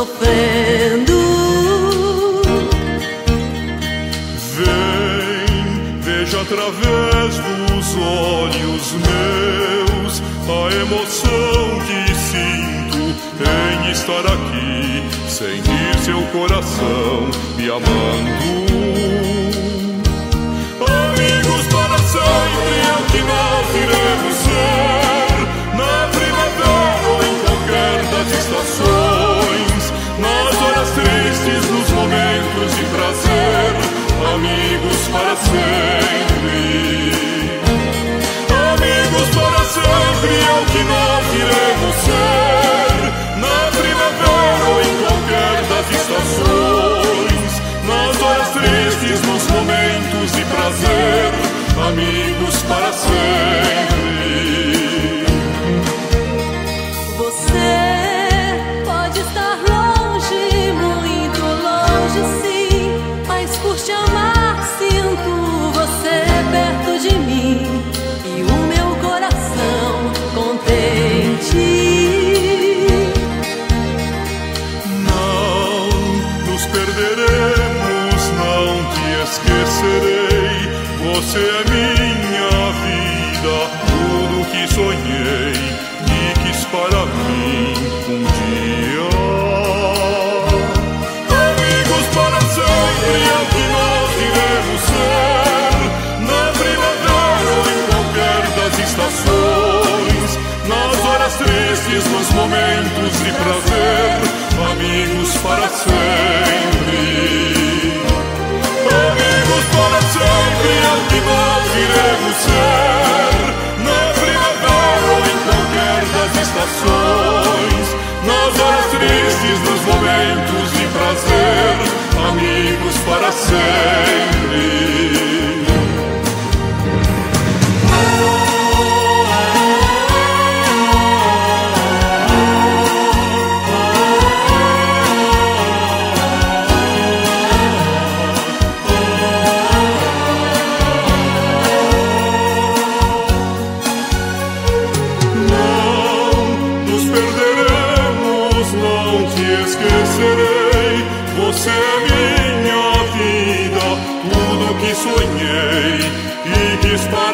sofrendo. Vem, veja através dos olhos meus a emoção que sinto em estar aqui, sentir seu coração me amando. Amigos para sempre é o que nós iremos ser, na primavera ou em qualquer das estações, nas horas tristes, nos momentos de prazer, amigos para sempre. Amigos para sempre é o que nós iremos ser, na primavera ou em qualquer das estações, nas horas tristes, nos momentos de prazer, amigos para sempre. Você pode estar longe, muito longe, sim, mas por te amar sinto você perto de mim e o meu coração contente. Não nos perderemos, não te esquecerei. Você é minha vida, tudo que sonhei e quis para mim um dia. Amigos para sempre é o que nós iremos ser, na primavera ou em qualquer das estações, nas horas tristes, nos momentos de prazer, amigos para sempre. Amigos para sempre é o que nós iremos ser, na primavera ou em qualquer das estações, nas horas tristes, nos momentos de prazer, amigos para sempre. Esquecerei, você é minha vida, tudo que sonhei e quis para